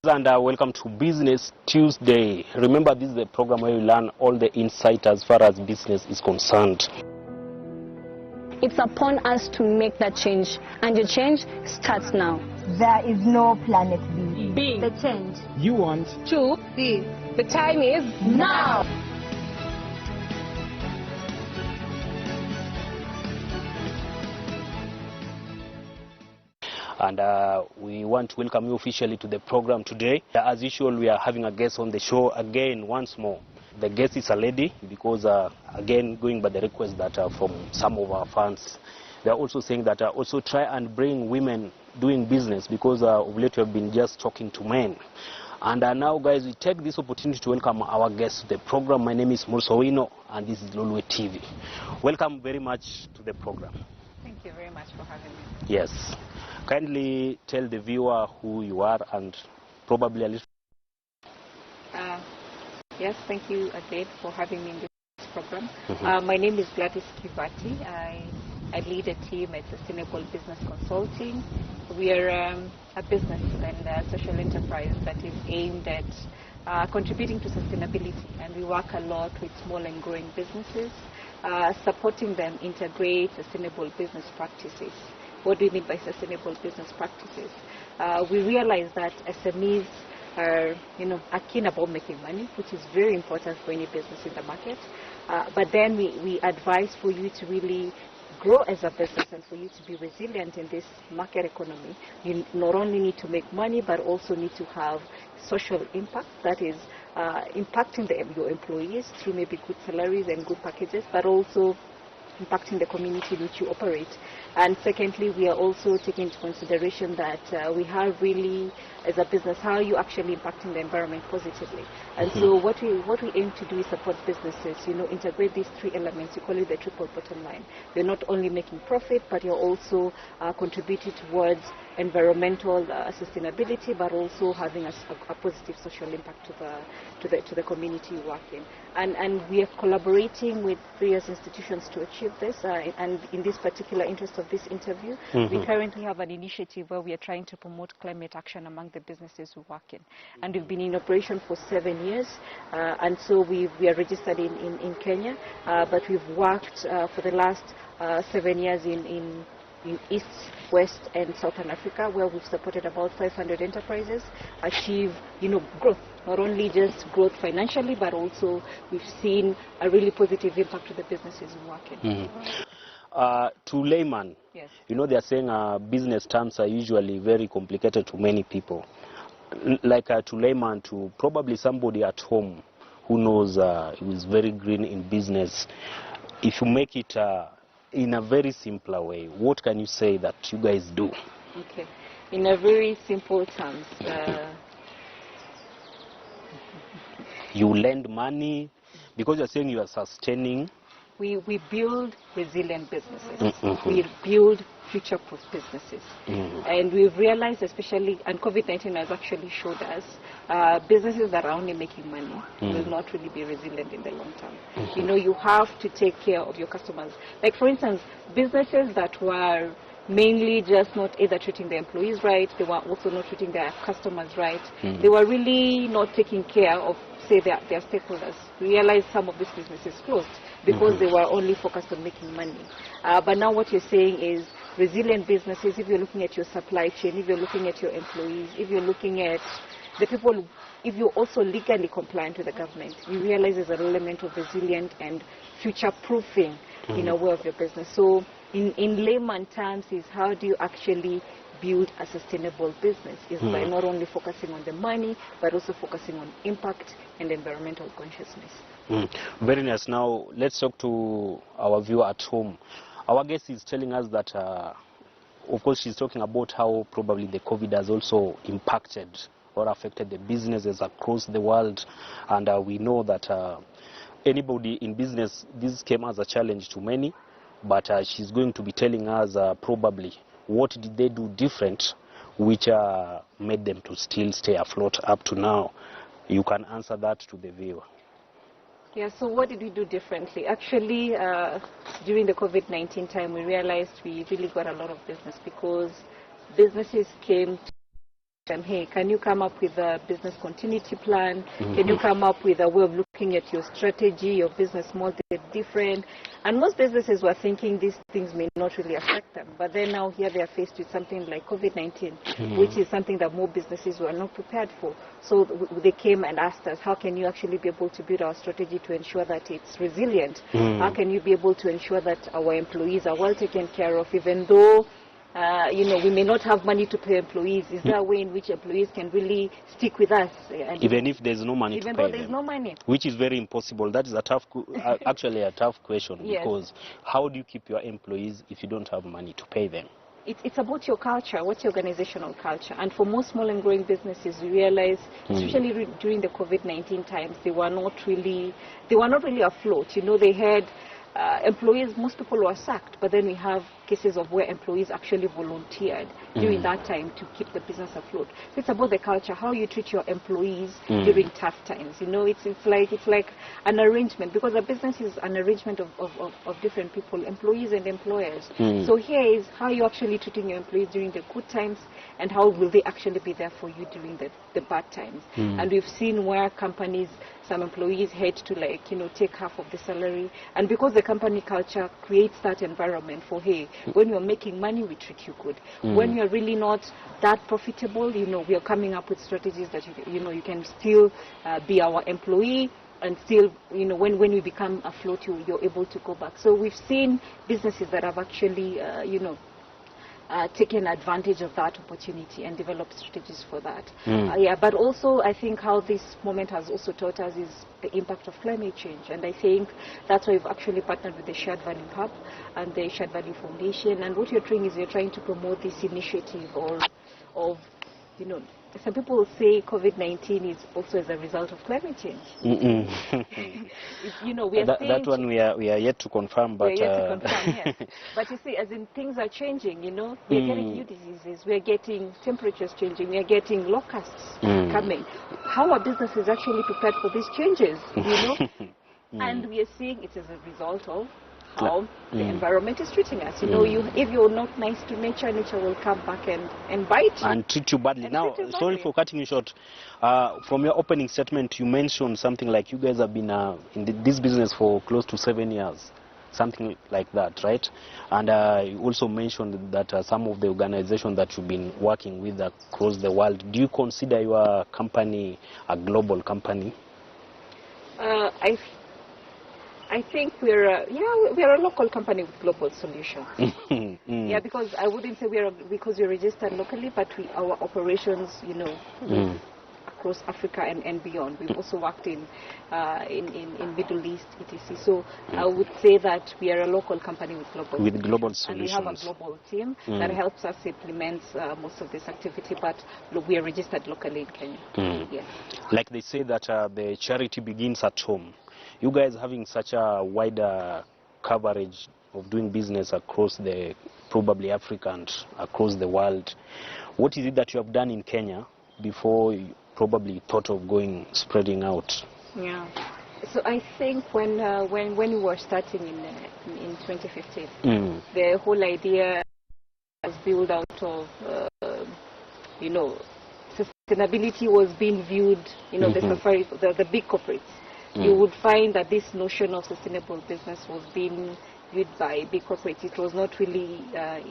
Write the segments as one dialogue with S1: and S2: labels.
S1: And welcome to Business Tuesday. Remember, this is the program where you learn all the insight as far as business is concerned.
S2: It's upon us to make that change, and the change starts now.
S3: There is no planet B.
S2: B.
S3: The change
S1: You want
S2: to
S3: B.
S2: The time is now.
S1: And we want to welcome you officially to the program today. As usual, we are having a guest on the show again once more. The guest is a lady because, again, going by the request that from some of our fans, they are also saying that also try and bring women doing business because of late we have been just talking to men. And now, guys, we take this opportunity to welcome our guest to the program. My name is Mursowino, and this is Lolwe Tv. Welcome very much to the program.
S4: Thank you very much for having me.
S1: Yes. Kindly tell the viewer who you are and probably a little.
S4: Yes, thank you again for having me in this program. My name is Gladys Kivati. I lead a team at Sustainable Business Consulting. We are a business and a social enterprise that is aimed at contributing to sustainability, and we work a lot with small and growing businesses, supporting them integrate sustainable business practices. What do we mean by sustainable business practices? We realize that SMEs are keen about making money, which is very important for any business in the market. But then we advise for you to really grow as a business and for you to be resilient in this market economy. You not only need to make money, but also need to have social impact, that is impacting your employees through maybe good salaries and good packages, but also impacting the community in which you operate. And secondly, we are also taking into consideration that we have really, as a business, how are you actually impacting the environment positively? And so what we aim to do is support businesses, integrate these three elements. You call it the triple bottom line. You're not only making profit, but you're also contributing towards environmental sustainability, but also having a positive social impact to the community you work in. And we are collaborating with various institutions to achieve this. And in this particular interest of this interview, we currently have an initiative where we are trying to promote climate action among the businesses we work in. And we've been in operation for 7 years. And so we are registered in Kenya, but we've worked for the last 7 years in East, West, and Southern Africa, where we've supported about 500 enterprises achieve, growth. Not only just growth financially, but also we've seen a really positive impact to the businesses we work in.
S1: To layman,
S4: yes.
S1: They are saying business terms are usually very complicated to many people. Like to layman, to probably somebody at home who knows who is very green in business, if you make it in a very simpler way, what can you say that you guys do?
S4: Okay, in a very simple terms,
S1: you lend money because you're saying you are sustaining.
S4: We build resilient businesses. We build future-proof businesses. And we've realized, especially, and COVID-19 has actually showed us, businesses that are only making money will not really be resilient in the long term. You have to take care of your customers. Like, for instance, businesses that were mainly just not either treating their employees right, they were also not treating their customers right. They were really not taking care of, say, their stakeholders. We realized some of these businesses closed because they were only focused on making money. But now what you're saying is resilient businesses, if you're looking at your supply chain, if you're looking at your employees, if you're looking at the people, if you're also legally compliant with the government, you realize there's an element of resilient and future-proofing in a way of your business. So in layman terms is how do you actually build a sustainable business is by not only focusing on the money, but also focusing on impact and environmental consciousness.
S1: Very nice. Now, let's talk to our viewer at home. Our guest is telling us that, of course, she's talking about how probably the COVID has also impacted or affected the businesses across the world. And we know that anybody in business, this came as a challenge to many. But she's going to be telling us probably what did they do different, which made them to still stay afloat up to now. You can answer that to the viewer.
S4: Yeah, so what did we do differently? Actually, during the COVID-19 time, we realized we really got a lot of business because businesses came Hey, can you come up with a business continuity plan? Can you come up with a way of looking at your strategy, your business model different? And most businesses were thinking these things may not really affect them. But then now here they are faced with something like COVID-19, which is something that more businesses were not prepared for. So they came and asked us, how can you actually be able to build our strategy to ensure that it's resilient? How can you be able to ensure that our employees are well taken care of, even though we may not have money to pay employees? Is there a way in which employees can really stick with us? And
S1: even if there's no money to pay them?
S4: Even though there's no money.
S1: Which is very impossible. That is a tough, actually a tough question. Yes. Because how do you keep your employees if you don't have money to pay them?
S4: It's about your culture. What's your organizational culture? And for most small and growing businesses, we realize, especially during the COVID-19 times, they were not really afloat. They had employees, most people were sacked, but then we have cases of where employees actually volunteered during that time to keep the business afloat. So it's about the culture, how you treat your employees during tough times. It's like an arrangement, because a business is an arrangement of different people, employees and employers. So here is how you're actually treating your employees during the good times, and how will they actually be there for you during the bad times. And we've seen where companies, some employees had to take half of the salary, and because the company culture creates that environment for, hey, when you're making money, we treat you good. When you're really not that profitable, we are coming up with strategies that you can still be our employee, and still, when we become afloat, you're able to go back. So we've seen businesses that have actually, taken advantage of that opportunity and developed strategies for that. But also, I think how this moment has also taught us is the impact of climate change. And I think that's why we've actually partnered with the Shared Value Hub and the Shared Value Foundation. And what you're doing is you're trying to promote this initiative of some people say COVID-19 is also as a result of climate change.
S1: That one we are yet to confirm, but
S4: we are yet to confirm, yes. But you see, as in things are changing, we are getting new diseases, we are getting temperatures changing, we are getting locusts coming. How are businesses actually prepared for these changes? And we are seeing it as a result of how the environment is treating us. If you're not nice to nature, nature will come back and bite you.
S1: And treat you badly. Now, sorry for cutting you short. From your opening statement, you mentioned something like you guys have been in this business for close to 7 years. Something like that, right? And you also mentioned that some of the organizations that you've been working with across the world, do you consider your company a global company?
S4: I think we're a local company with global solutions. Yeah, because I wouldn't say because we're registered locally, but our operations, across Africa and beyond. We've also worked in Middle East, etc. So I would say that we are a local company with global solutions. And we have a global team that helps us implement most of this activity, but we are registered locally in Kenya. Yes.
S1: Like they say that the charity begins at home. You guys having such a wider coverage of doing business across probably Africa and across the world, what is it that you have done in Kenya before you probably thought of spreading out?
S4: Yeah. So I think when we were starting in 2015, the whole idea was built out of sustainability was being viewed, the big corporates. You would find that this notion of sustainable business was being viewed by big corporates. It was not really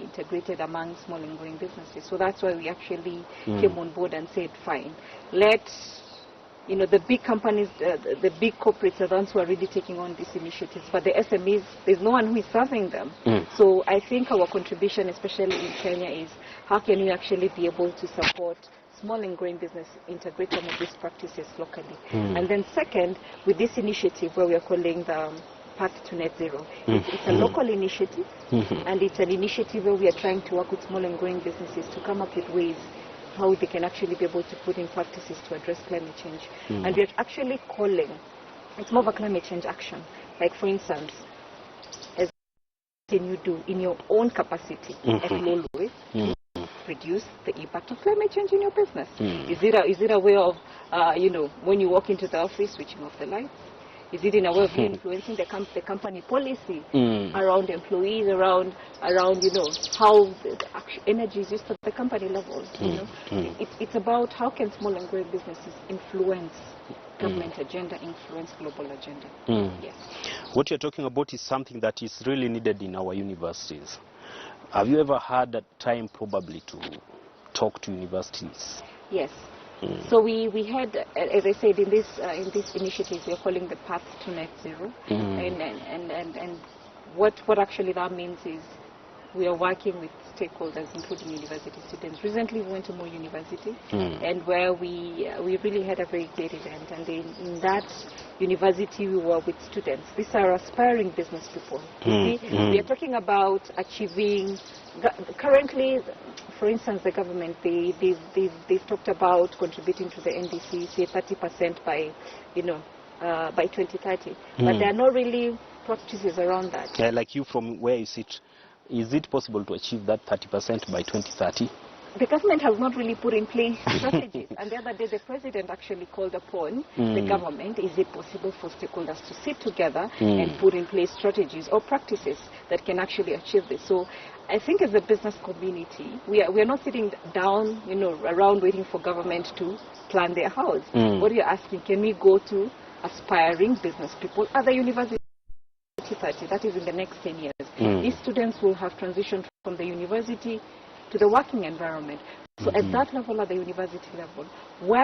S4: integrated among small and growing businesses. So that's why we actually came on board and said, fine, the big companies, the big corporates are the ones who are really taking on these initiatives. But the SMEs, there's no one who is serving them. So I think our contribution, especially in Kenya, is how can we actually be able to support small and growing business, integrate some of these practices locally. And then second, with this initiative where we are calling the Path to Net Zero, it's a local initiative, and it's an initiative where we are trying to work with small and growing businesses to come up with ways how they can actually be able to put in practices to address climate change. And we're actually calling, it's more of a climate change action. Like for instance, as can you do in your own capacity at Lolwe, reduce the impact of climate change in your business? Is it a way of, when you walk into the office, switching off the lights? Is it in a way of influencing the company policy around employees, around you know, how the energy is used at the company level? You know, it's about how can small and growing businesses influence government agenda, influence global agenda. Yes.
S1: What you're talking about is something that is really needed in our universities. Have you ever had a time probably to talk to universities?
S4: Yes. So we had, as I said, in this initiative, we are calling the Path to Net Zero, and what actually that means is we are working with stakeholders, including university students. Recently, we went to Mo University, and where we really had a very great event. And in that university, we were with students. These are aspiring business people. You see, we are talking about achieving. Currently, for instance, the government they've talked about contributing to the NDC, say 30% by by 2030. But there are not really practices around that.
S1: Yeah, like you, from where you sit, is it possible to achieve that 30% by 2030?
S4: The government has not really put in place strategies. And the other day, the president actually called upon the government, is it possible for stakeholders to sit together and put in place strategies or practices that can actually achieve this? So I think as a business community, we are not sitting down, you know, around waiting for government to plan their house. What you're asking, can we go to aspiring business people at the university? 2030, that is in the next 10 years. These students will have transitioned from the university to the working environment. So at that level, at the university level,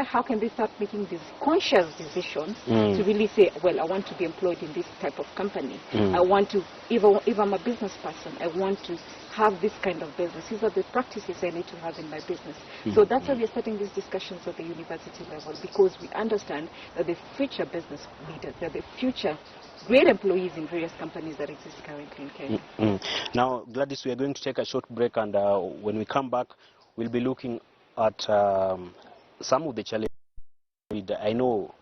S4: how can they start making these conscious decisions to really say, well, I want to be employed in this type of company. I want to, if I'm a business person, I want to have this kind of business. These are the practices I need to have in my business. So that's why we're starting these discussions at the university level, because we understand that the future business leaders, they're the future great employees in various companies that exist currently in Kenya.
S1: Now, Gladys, we are going to take a short break, and when we come back, we'll be looking at some of the challenges. I know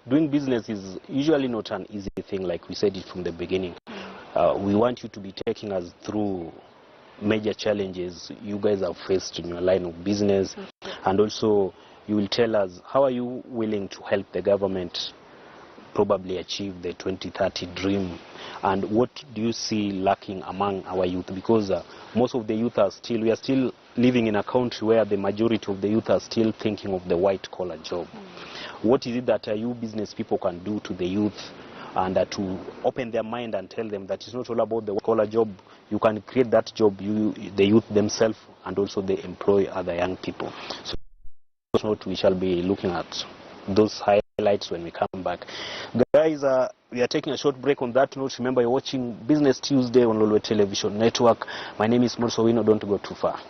S1: doing business is usually not an easy thing, like we said it from the beginning. We want you to be taking us through major challenges you guys have faced in your line of business, and also you will tell us how are you willing to help the government probably achieve the 2030 dream, and what do you see lacking among our youth, because most of the youth we are still living in a country where the majority of the youth are still thinking of the white collar job. What is it that you business people can do to the youth and to open their mind and tell them that it's not all about the white collar job? You can create that job, the youth themselves, and also they employ other young people. So we shall be looking at those highlights when we come back. Guys, we are taking a short break. On that note, remember you're watching Business Tuesday on Lolwe Television Network. My name is Morsowino. Don't go too far.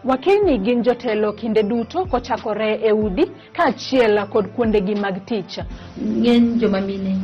S5: Wakeni gin jotelo kinde duto kochakore e udi kaachiel kod kuondegi mag tich.
S6: Ng'eny joma mine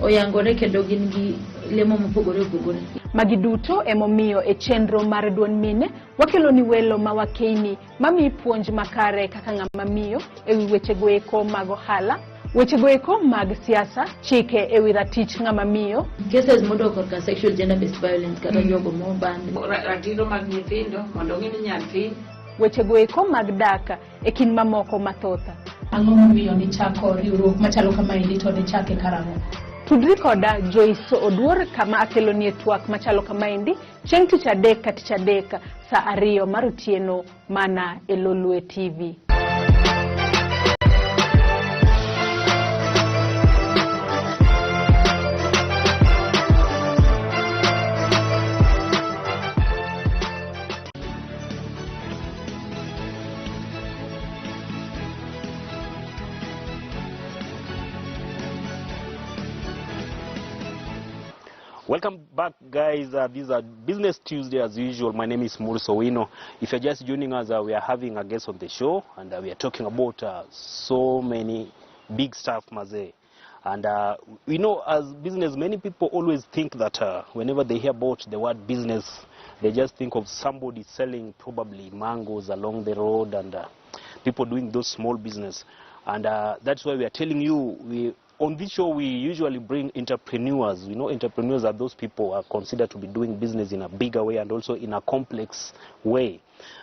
S6: oyangore kendo gin gi lemo mopogore opogore.
S5: Magi duto emomiyo e chenro mar duond mine wakelo ni welo ma wakeni mami puonj makare kaka ng'ama miyo e wi wechego eko mag ohala, wechego eko mag siasa, chike e wi ratich ng'ama miyo,
S6: cases modok korka sexual gender based violence kata jogo mobandi,
S7: ratiro mag nyithindo mondo ng'e ni nyathi,
S5: wechego eko mag dak e kin mamoko mathoth.
S8: Ang'o momiyo ni chako riwruok machalo kamaendi to ni chake karang'o?
S5: Tudri koda Joyce Oduor kama akelo ni twak machalo kamaendi chieng' tich adek ka tich adek saa 2 mar otieno mana e Lolwe TV.
S1: Welcome back, guys. These are Business Tuesday as usual. My name is Morsowino. If you're just joining us, we are having a guest on the show, and we are talking about so many big stuff, Maze. And we know as business, many people always think that whenever they hear about the word business, they just think of somebody selling probably mangoes along the road and people doing those small business. And that's why we are telling you, on this show, we usually bring entrepreneurs. We know entrepreneurs are those people who are considered to be doing business in a bigger way and also in a complex way.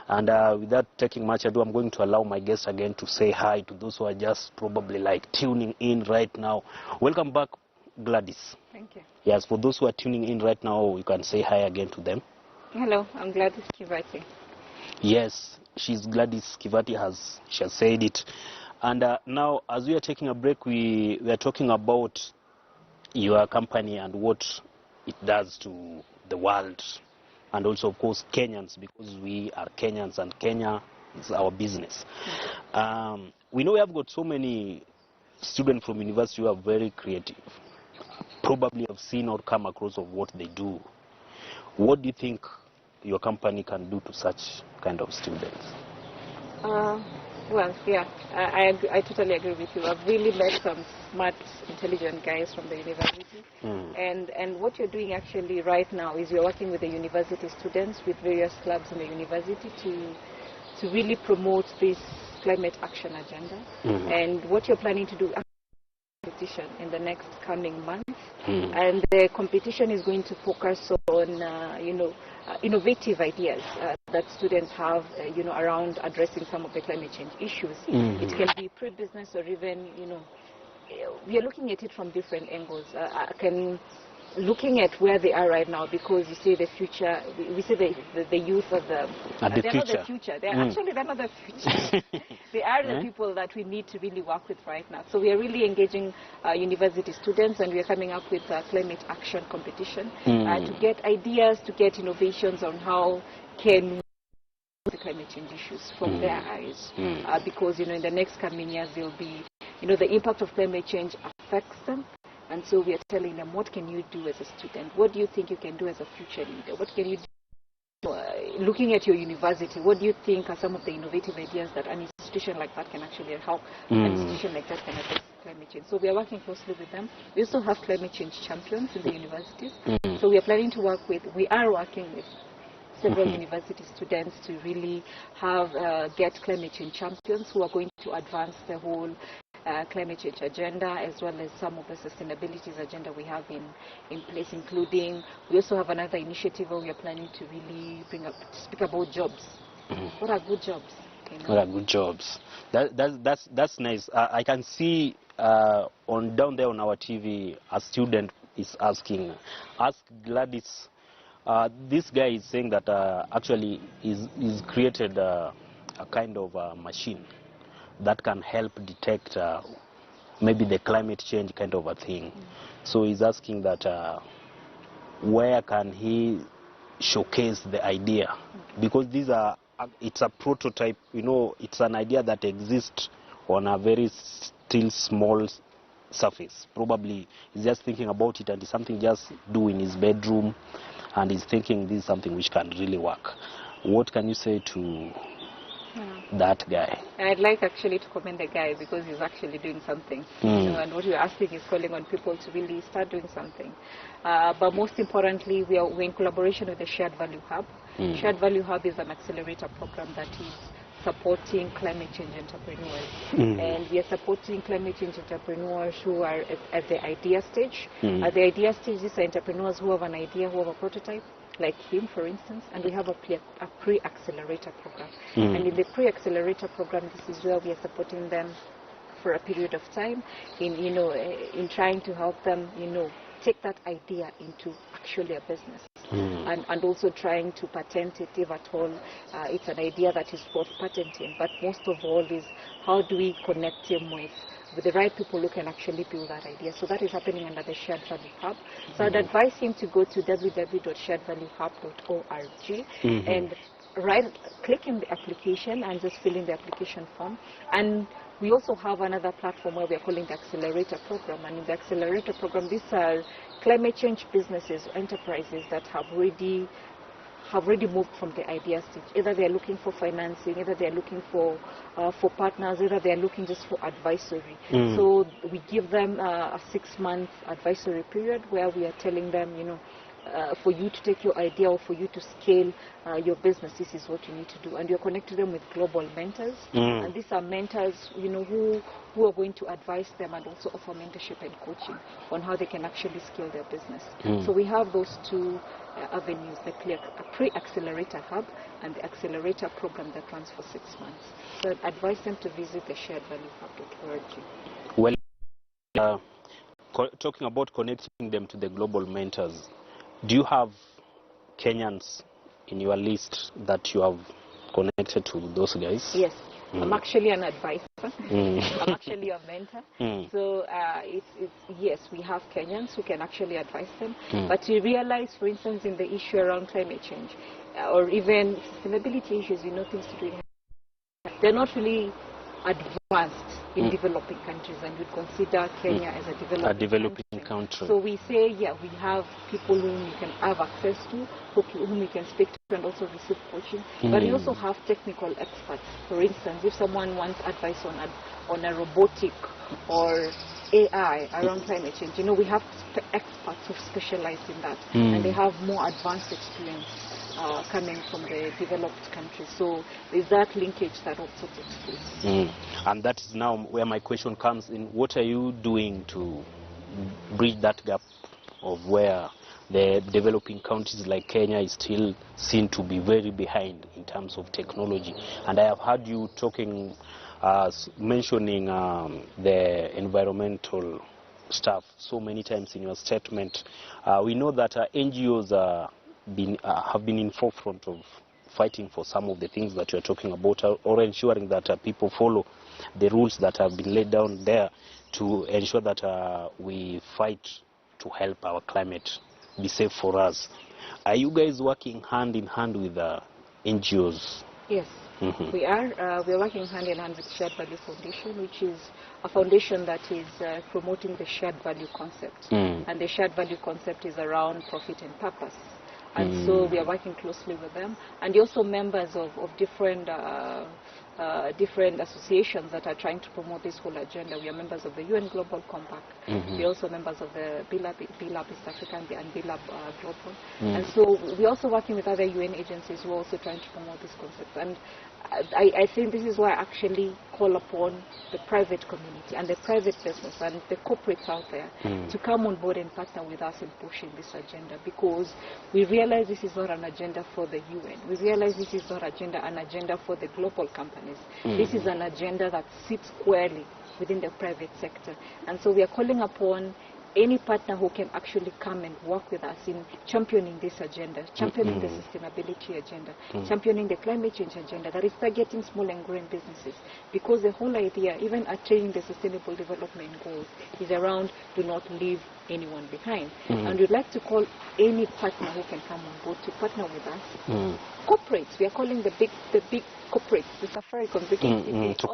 S1: And without taking much ado, I'm going to allow my guests again to say hi to those who are just probably like tuning in right now. Welcome back, Gladys.
S4: Thank you.
S1: Yes, for those who are tuning in right now, you can say hi again to them.
S4: Hello, I'm Gladys Kivati.
S1: Yes, she's Gladys Kivati, she has said it. And now, as we are taking a break, we are talking about your company and what it does to the world. And also, of course, Kenyans, because we are Kenyans and Kenya is our business. We know we have got so many students from university who are very creative. Probably have seen or come across of what they do. What do you think your company can do to such kind of students?
S4: Well, yeah, I totally agree with you. I've really met some smart, intelligent guys from the university. And what you're doing actually right now is you're working with the university students, with various clubs in the university to really promote this climate action agenda. And what you're planning to do competition in the next coming months. And the competition is going to focus on, innovative ideas that students have, around addressing some of the climate change issues. It can be pre-business or even, we are looking at it from different angles. Looking at where they are right now, because you see the future, we see the youth of they're not the future. They're actually they're not the future. They are the people that we need to really work with right now. So we are really engaging university students, and we are coming up with a climate action competition to get ideas, to get innovations on how can the climate change issues from their eyes. Because in the next coming years there'll be, the impact of climate change affects them. And so we are telling them, what can you do as a student? What do you think you can do as a future leader? What can you do? Looking at your university, what do you think are some of the innovative ideas that an institution like that can actually help? An institution like that can address climate change. So we are working closely with them. We also have climate change champions in the universities. So we are working with several university students to really get climate change champions who are going to advance the whole climate change agenda, as well as some of the sustainability agenda we have in place, including, we also have another initiative where we are planning to really speak about jobs. What are good jobs?
S1: What are good jobs? That's nice. I can see down there on our TV, a student is asking, ask Gladys, this guy is saying that actually he's created a kind of machine that can help detect maybe the climate change kind of a thing. So he's asking that where can he showcase the idea? Because it's a prototype, it's an idea that exists on a very still small surface. Probably he's just thinking about it and it's something just do in his bedroom, and he's thinking this is something which can really work. What can you say to that guy?
S4: I'd like actually to commend the guy, because he's actually doing something. And what we're asking is calling on people to really start doing something. But most importantly, we're in collaboration with the Shared Value Hub. Shared Value Hub is an accelerator program that is supporting climate change entrepreneurs. And we are supporting climate change entrepreneurs who are at the idea stage. At the idea stage, these are entrepreneurs who have an idea, who have a prototype, like him, for instance, and we have a pre-accelerator program. And in the pre-accelerator program, this is where we are supporting them for a period of time in trying to help them, take that idea into actually a business. And also trying to patent it, if at all it's an idea that is worth patenting. But most of all is, how do we connect him with the right people who can actually build that idea? So that is happening under the Shared Value Hub. So I'd advise him to go to www.sharedvaluehub.org and click in the application and just fill in the application form. And we also have another platform where we are calling the Accelerator Program. And in the Accelerator Program, these are climate change businesses, enterprises that have already moved from the idea stage. Either they are looking for financing, either they are looking for partners, either they are looking just for advisory. So we give them a 6-month advisory period where we are telling them, for you to take your idea or for you to scale your business, this is what you need to do. And you're connecting them with global mentors. And these are mentors, you know, who are going to advise them and also offer mentorship and coaching on how they can actually scale their business. So we have those two avenues, the pre-accelerator hub and the accelerator program that runs for 6 months. So I'd advise them to visit the sharedvaluehub.org.
S1: Well, talking about connecting them to the global mentors, do you have Kenyans in your list that you have connected to those guys?
S4: Yes. I'm actually an advisor. I'm actually a mentor. So yes, we have Kenyans who can actually advise them. But you realize, for instance, in the issue around climate change or even sustainability issues, you know, things to do, they're not really advanced in developing countries, and we'd consider Kenya as a developing country. So we say, yeah, we have people whom you can have access to, whom you can speak to and also receive coaching. But we also have technical experts. For instance, if someone wants advice on a robotic or AI around climate change, you know, we have experts who specialize in that, and they have more advanced experience coming from the developed countries. So there's that linkage that also takes place.
S1: And that is now where my question comes in. What are you doing to bridge that gap of where the developing countries like Kenya is still seen to be very behind in terms of technology? And I have heard you talking, mentioning the environmental stuff so many times in your statement. We know that NGOs have been in forefront of fighting for some of the things that you're talking about, or ensuring that people follow the rules that have been laid down there to ensure that we fight to help our climate be safe for us. Are you guys working hand in hand with NGOs?
S4: Yes, we are. We're working hand in hand with Shared Value Foundation, which is a foundation that is promoting the shared value concept. And the shared value concept is around profit and purpose. And so we are working closely with them, and also members of different different associations that are trying to promote this whole agenda. We are members of the UN Global Compact. We are also members of the BILAB East Africa and BILAB Global. And so we are also working with other UN agencies who are also trying to promote this concept. And I think this is why I actually call upon the private community and the private business and the corporates out there to come on board and partner with us in pushing this agenda, because we realize this is not an agenda for the UN. We realize this is not an agenda for the global companies. This is an agenda that sits squarely within the private sector. And so we are calling upon any partner who can actually come and work with us in championing this agenda, championing the sustainability agenda, championing the climate change agenda that is targeting small and growing businesses. Because the whole idea, even attaining the sustainable development goals, is around do not leave anyone behind. And we'd like to call any partner who can come on board to partner with us. Corporates, we are calling the big corporates, the Safaricom,
S1: to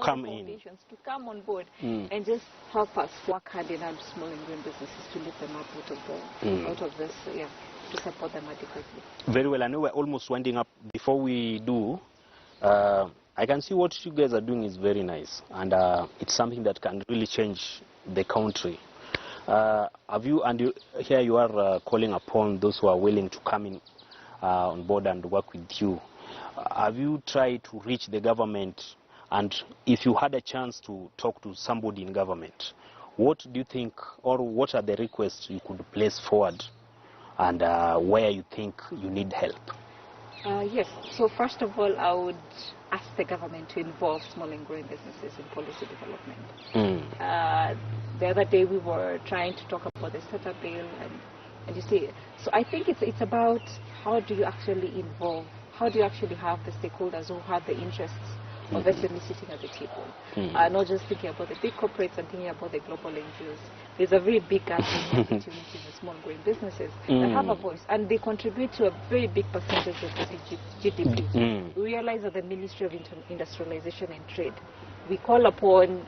S1: come in,
S4: to come on board and just help us work hand in hand with small and growing businesses to lift them up out of this, to support them adequately.
S1: Very well. I know we're almost winding up. Before we do, I can see what you guys are doing is very nice, and it's something that can really change the country. Here you are calling upon those who are willing to come in on board and work with you. Have you tried to reach the government? And if you had a chance to talk to somebody in government, what do you think, or what are the requests you could place forward, and where you think you need help?
S4: Yes. So first of all, I would ask the government to involve small and growing businesses in policy development. The other day we were trying to talk about the startup bill, and you see, so I think it's about how do you actually involve, how do you actually have the stakeholders who have the interests of SMEs sitting at the table, not just thinking about the big corporates and thinking about the global NGOs. There's a very big gap in opportunities in small and growing businesses that have a voice, and they contribute to a very big percentage of the GDP. We realize that the Ministry of Industrialization and Trade, we call upon,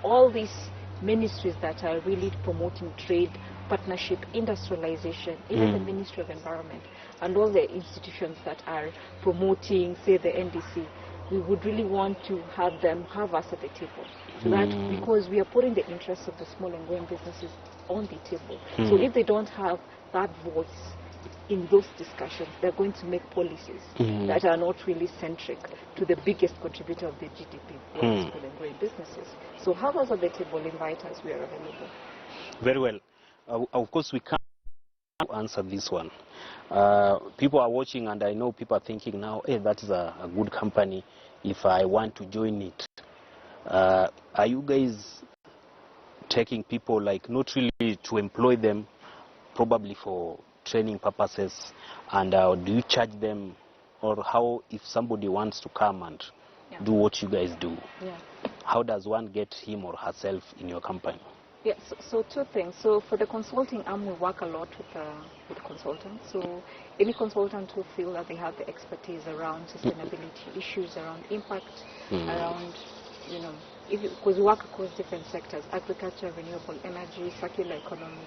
S4: all these ministries that are really promoting trade, partnership, industrialization, even the Ministry of Environment, and all the institutions that are promoting, say, the NDC. We would really want to have them have us at the table, so that because we are putting the interests of the small and growing businesses on the table. So if they don't have that voice, in those discussions, they're going to make policies that are not really centric to the biggest contributor of the GDP, small and growing businesses. So have us on the table, invite us, we are available.
S1: Very well. Of course, we can't answer this one. People are watching, and I know people are thinking now, hey, that is a good company if I want to join it. Are you guys taking people, like, not really to employ them, probably for training purposes, and do you charge them, or how, if somebody wants to come and do what you guys do, how does one get him or herself in your company?
S4: Yeah, so two things. So for the consulting arm, we work a lot with consultants. So any consultant who feel that they have the expertise around sustainability issues, around impact, around, you know, because we work across different sectors: agriculture, renewable energy, circular economy,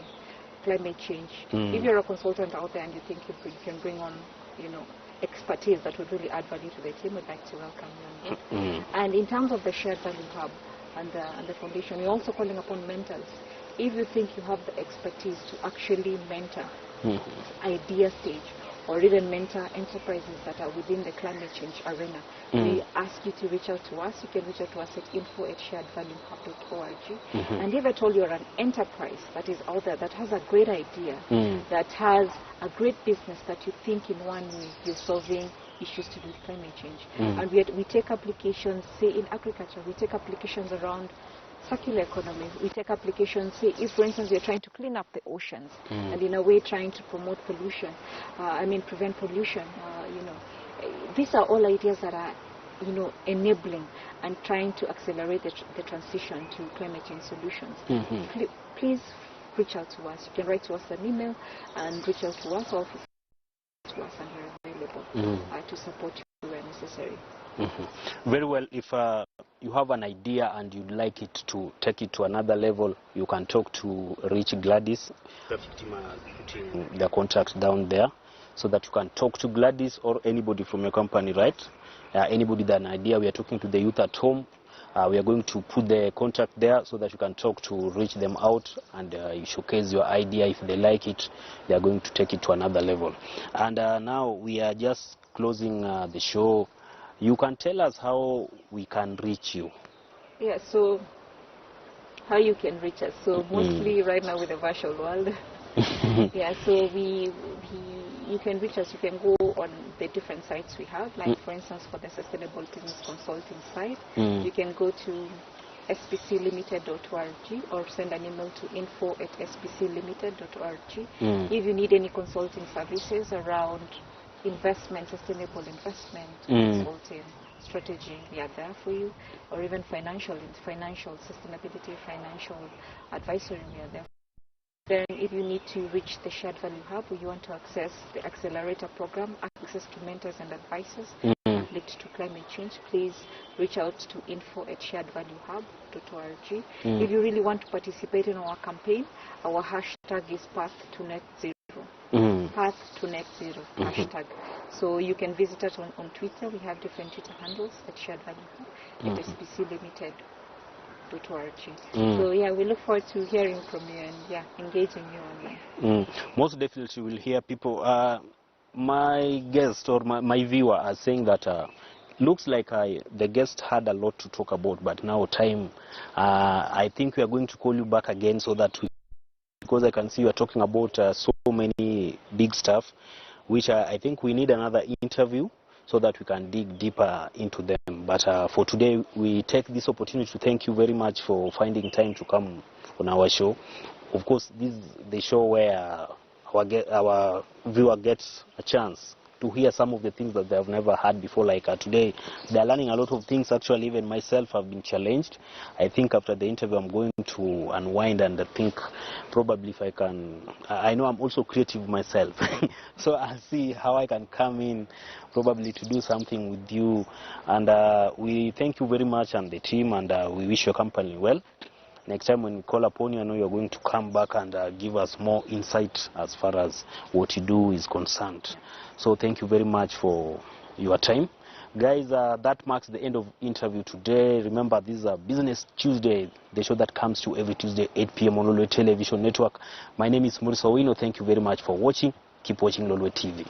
S4: climate change. If you're a consultant out there and you think you can bring on, you know, expertise that would really add value to the team, we'd like to welcome you on board. And in terms of the shared value hub and the foundation, we're also calling upon mentors. If you think you have the expertise to actually mentor idea stage, or even mentor enterprises that are within the climate change arena, we ask you to reach out to us. You can reach out to us at info@sharedvaluehub.org. And if at all you're an enterprise that is out there that has a great idea, that has a great business that you think in one way you're solving issues to do with climate change, and we take applications, say in agriculture, we take applications around circular economy. We take applications, say, if for instance we're trying to clean up the oceans and in a way trying to promote pollution, prevent pollution, you know, these are all ideas that are, you know, enabling and trying to accelerate the transition to climate change solutions. Please reach out to us. You can write to us an email and reach out to us, or to us, and we're available to support you where necessary.
S1: Very well. If you have an idea and you'd like it to take it to another level, you can talk to Rich Gladys. Putting the contact down there so that you can talk to Gladys or anybody from your company, right? Anybody with an idea. We are talking to the youth at home. We are going to put the contact there so that you can talk to reach them out, and you showcase your idea. If they like it, they are going to take it to another level. And now we are just closing the show. You can tell us how we can reach you.
S4: Yeah, so how you can reach us. So mostly right now with the virtual world. Yeah, so you can reach us. You can go on the different sites we have. Like for instance, for the Sustainable Business Consulting site, you can go to spclimited.org or send an email to info@spclimited.org. If you need any consulting services around investment, sustainable investment, consulting, strategy, we are there for you, or even financial sustainability, financial advisory, we are there. Then if you need to reach the Shared Value Hub, or you want to access the Accelerator Program, access to mentors and advisors linked to climate change, please reach out to info@sharedvaluehub.org. If you really want to participate in our campaign, our hashtag is Path to Net Zero. Path to Net Zero hashtag. So you can visit us on Twitter. We have different Twitter handles at Shared Value Hub, at spclimited.org. So yeah, we look forward to hearing from you and engaging you online.
S1: Most definitely we'll hear people. My guest or my viewer are saying that looks like the guest had a lot to talk about, but now time. I think we are going to call you back again so that because I can see you are talking about so many big stuff, which I think we need another interview so that we can dig deeper into them. But for today, we take this opportunity to thank you very much for finding time to come on our show. Of course, this is the show where our viewer gets a chance to hear some of the things that they have never heard before. Like today, they are learning a lot of things. Actually, even myself have been challenged. I think after the interview, I'm going to unwind and think probably if I can. I know I'm also creative myself, so I'll see how I can come in probably to do something with you. And we thank you very much and the team, and we wish your company well. Next time when we call upon you, I know you're going to come back and give us more insight as far as what you do is concerned. So thank you very much for your time. Guys, that marks the end of interview today. Remember, this is a Business Tuesday, the show that comes to you every Tuesday, 8 p.m. on Lolwe Television Network. My name is Maurice Owino. Thank you very much for watching. Keep watching Lolwe TV.